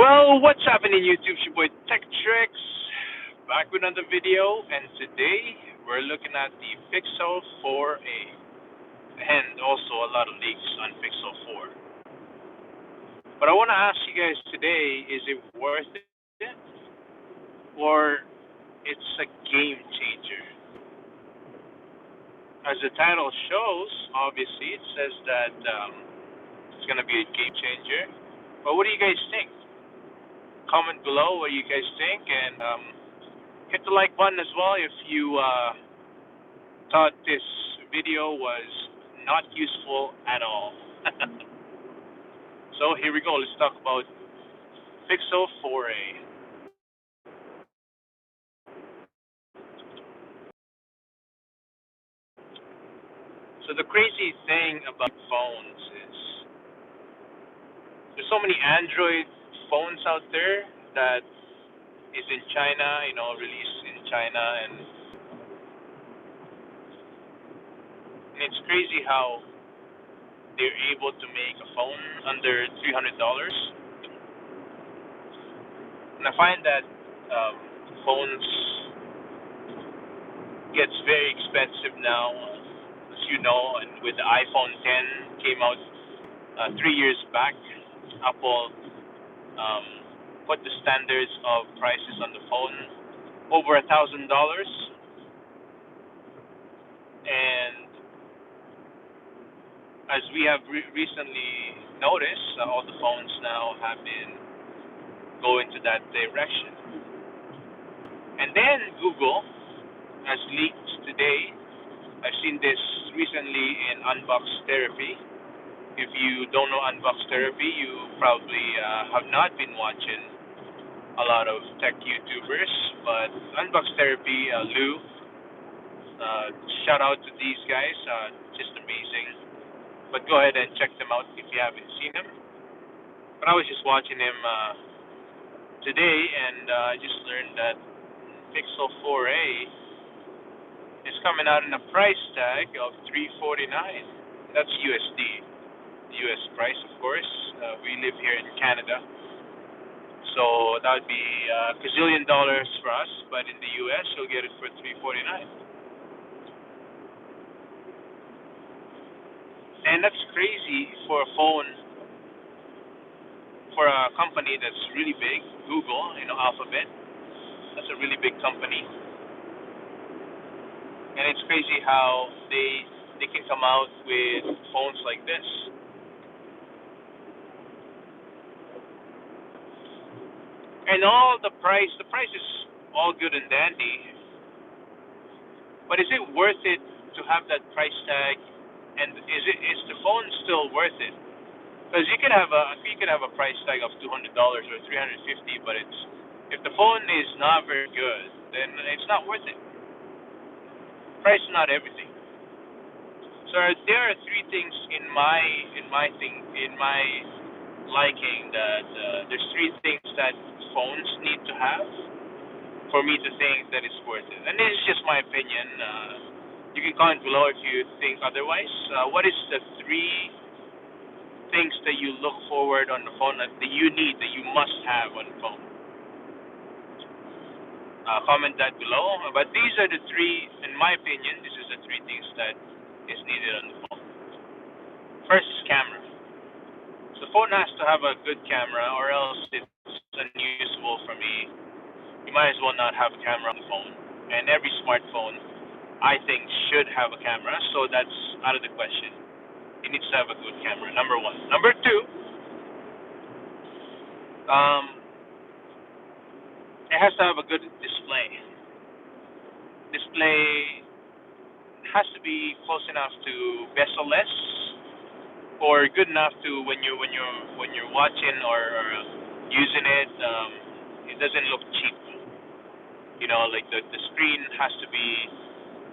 Well, what's happening YouTube? It's your boy Tech Tricks back with another video, and today we're looking at the Pixel 4a and also a lot of leaks on Pixel 4. But I want to ask you guys today, is it worth it or it's a game changer? As the title shows, obviously it says that it's going to be a game changer. But what do you guys think? Comment below what you guys think, and hit the like button as well if you thought this video was not useful at all. So here we go. Let's talk about Pixel 4a. So the crazy thing about phones is there's so many Android phones out there that is in China, released in China, and it's crazy how they're able to make a phone under $300. And I find that phones gets very expensive now, as you know, and with the iPhone 10 came out 3 years back, Apple put the standards of prices on the phone over $1,000, and as we have recently noticed, all the phones now have been going to that direction. And then Google has leaked today. I've seen this recently in Unbox Therapy. If you don't know Unbox Therapy, you probably have not been watching a lot of tech YouTubers. But Unbox Therapy, Lou, shout out to these guys, just amazing. But go ahead and check them out if you haven't seen them. But I was just watching him today, and I just learned that Pixel 4a is coming out in a price tag of $349. That's USD, US price, of course. We live here in Canada, so that would be a gazillion dollars for us. But in the US, you'll get it for $349, and that's crazy for a phone, for a company that's really big, Google, Alphabet. That's a really big company. And it's crazy how they can come out with phones like this. And all the price is all good and dandy. But is it worth it to have that price tag? And is the phone still worth it? Because you can have a price tag of $200 or $350, but if the phone is not very good, then it's not worth it. Price is not everything. So there are three things in my liking that there's three things that phones need to have for me to think that it's worth it. And this is just my opinion. You can comment below if you think otherwise. What is the three things that you look forward on the phone that you need, that you must have on the phone? Comment that below. But these are the three, in my opinion, this is the three things that is needed on the phone. First is camera. So the phone has to have a good camera, or else it's unusable for me. You might as well not have a camera on the phone. And every smartphone, I think, should have a camera, so that's out of the question. It needs to have a good camera, number one. Number two, it has to have a good display. Display has to be close enough to bezel-less, or good enough to when you're watching or using it, it doesn't look cheap. Like the screen has to be.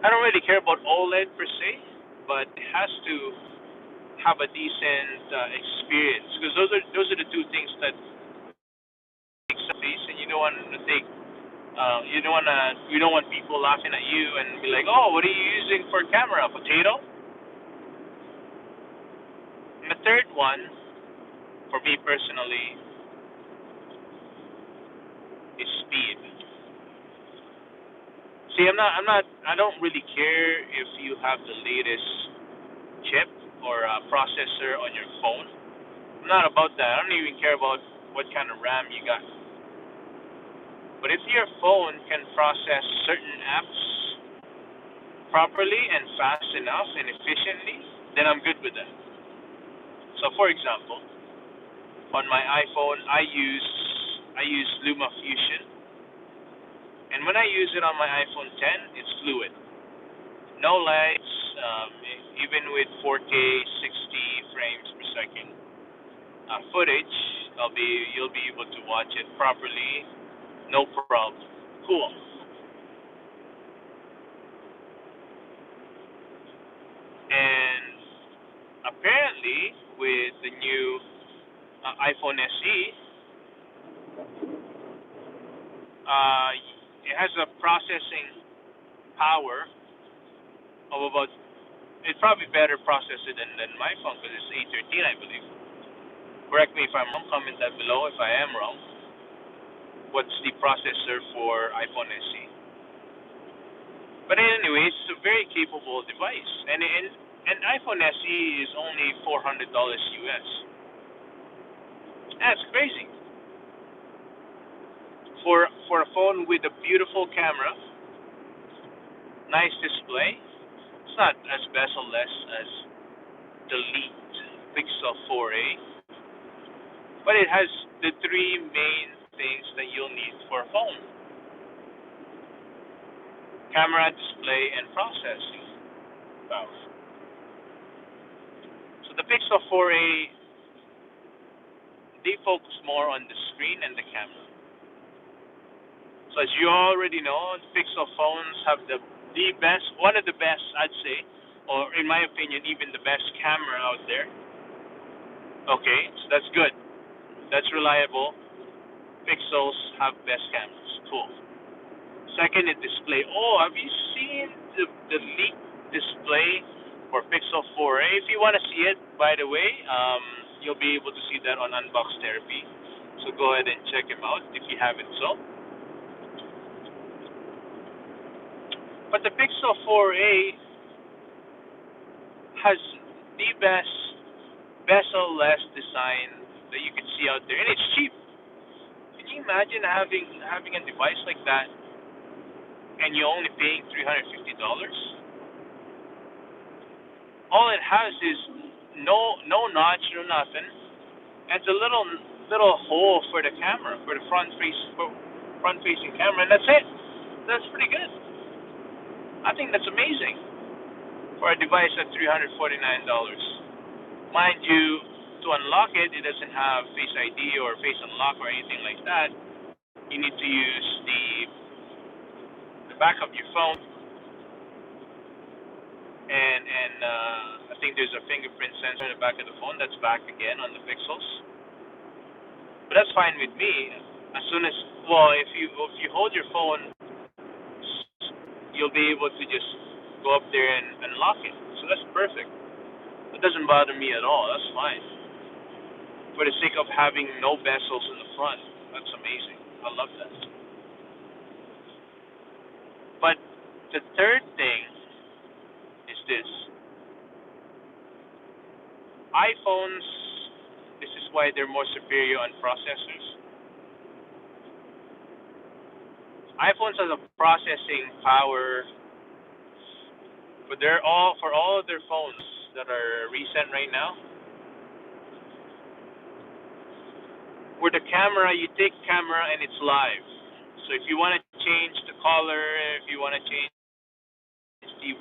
I don't really care about OLED per se, but it has to have a decent experience, because those are the two things that make some face, and you don't want to take. You don't want people laughing at you and be like, "Oh, what are you using for camera? A potato?" And the third one, for me personally, is speed. See, I don't really care if you have the latest chip or processor on your phone. I'm not about that. I don't even care about what kind of RAM you got. But if your phone can process certain apps properly and fast enough and efficiently, then I'm good with that. So, for example, on my iPhone, I use LumaFusion, and when I use it on my iPhone 10, it's fluid, no lags, even with 4K 60 frames per second footage. You'll be able to watch it properly, no problem. Cool. And apparently, with the new iPhone SE, uh, it has a processing power of about. It's probably better processor than my phone because it's A13, I believe. Correct me if I'm wrong. Comment that below if I am wrong. What's the processor for iPhone SE? But anyway, it's a very capable device, and iPhone SE is only $400 US. That's crazy for a phone with a beautiful camera, nice display. It's not as bezel-less as the Elite Pixel 4a, but it has the three main things that you'll need for a phone: camera, display, and processing power. So the Pixel 4a, they focus more on the screen and the camera. So as you already know, the Pixel phones have the best, one of the best, I'd say, or in my opinion, even the best camera out there. Okay, so that's good. That's reliable. Pixels have best cameras. Cool. Second is display. Oh, have you seen the leaked display for Pixel 4a? If you want to see it, by the way, you'll be able to see that on Unbox Therapy. So go ahead and check him out if you haven't so. But the Pixel 4a has the best bezel-less design that you can see out there, and it's cheap. Can you imagine having a device like that and you're only paying $350? All it has is no notch, no nothing. And it's a little hole for the camera, for the front facing camera, and that's it. That's pretty good. I think that's amazing for a device at $349. Mind you, to unlock it, it doesn't have Face ID or Face Unlock or anything like that. You need to use the back of your phone, and I think there's a fingerprint sensor in the back of the phone that's back again on the Pixels. But that's fine with me. As soon as if you hold your phone, you'll be able to just go up there and unlock it. So that's perfect. It doesn't bother me at all. That's fine. For the sake of having no bezels in the front, that's amazing. I love that. But the third thing is this: iPhones. This is why they're more superior on processors. iPhones have a processing power for all of their phones that are recent right now. Where the camera, you take camera and it's live. So if you want to change the color, if you want to change the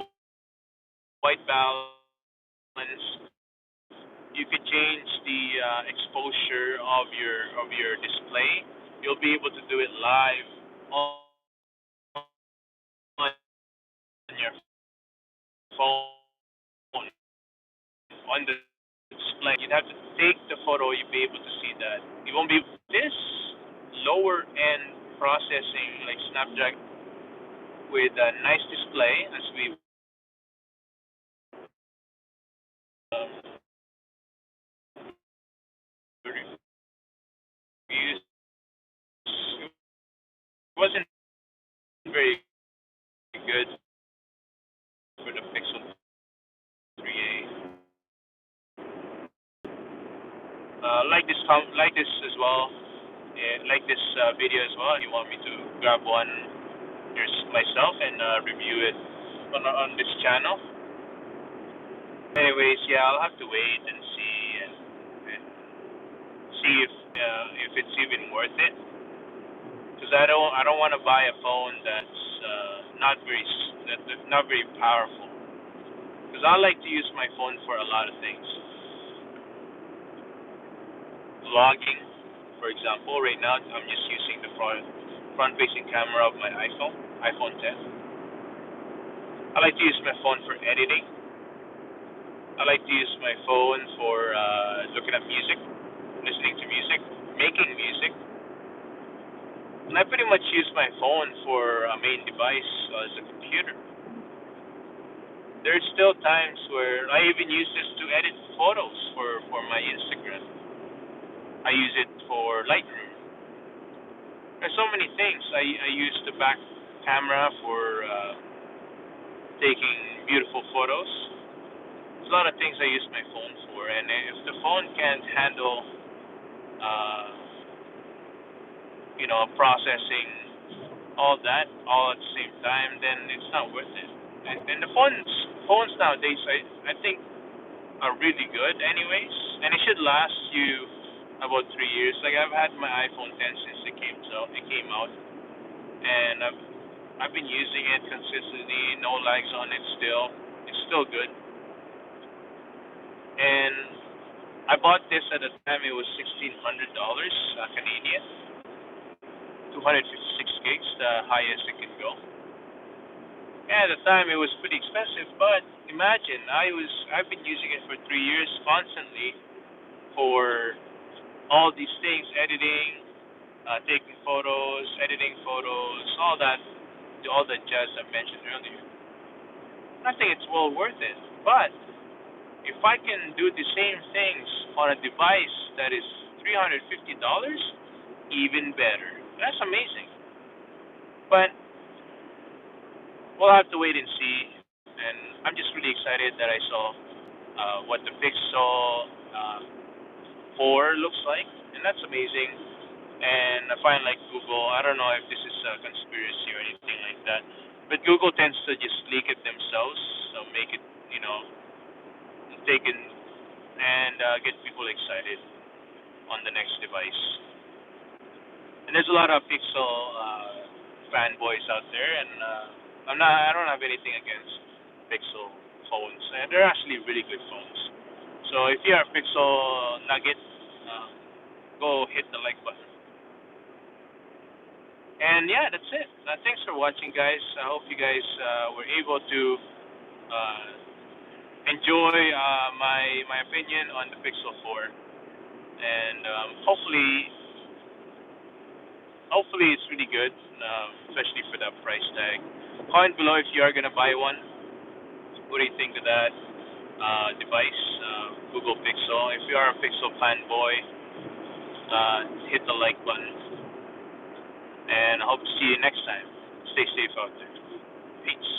white balance, you could change the exposure of your display. You'll be able to do it live on your phone on the display. You'd have to take the photo. You'd be able to see that. You won't be this lower end processing like Snapdragon with a nice display as we reviewed like this as well. Like this video as well. You want me to grab one myself and review it on this channel. Anyways, yeah, I'll have to wait and and see if it's even worth it. Because I don't want to buy a phone that's not very powerful. Because I like to use my phone for a lot of things. Logging, for example, right now I'm just using the front-facing camera of my iPhone 10. I like to use my phone for editing. I like to use my phone for looking at music, listening to music, making music, and I pretty much use my phone for a main device as a computer. There's still times where I even use this to edit photos for my Instagram. I use it for Lightroom. There's so many things. I use the back camera for taking beautiful photos. There's a lot of things I use my phone for, and if the phone can't handle, uh, processing all that all at the same time, then it's not worth it. And the phones nowadays, I think are really good, anyways, and it should last you about 3 years. Like I've had my iPhone 10 since it came out, and I've been using it consistently, no lags on it still. It's still good. And I bought this at the time it was $1,600 Canadian, 256 gigs, the highest it can go. And at the time it was pretty expensive, but imagine I've been using it for 3 years constantly for all these things, editing, taking photos, editing photos, all that jazz I mentioned earlier. I think it's well worth it. But if I can do the same things on a device that is $350, even better. That's amazing. But we'll have to wait and see. And I'm just really excited that I saw what the Pixel 4 looks like, and that's amazing. And I find like Google, I don't know if this is a conspiracy or anything like that, but Google tends to just leak it themselves, so make it, taken and get people excited on the next device. And there's a lot of Pixel fanboys out there, and I don't have anything against Pixel phones, and they're actually really good phones. So if you're a Pixel nugget, uh, go hit the like button. And yeah, that's it. Thanks for watching, guys. I hope you guys were able to uh, enjoy my opinion on the Pixel 4, and hopefully it's really good, especially for that price tag. Comment below if you are gonna buy one. What do you think of that device, Google Pixel? If you are a Pixel fanboy, hit the like button, and I hope to see you next time. Stay safe out there. Peace.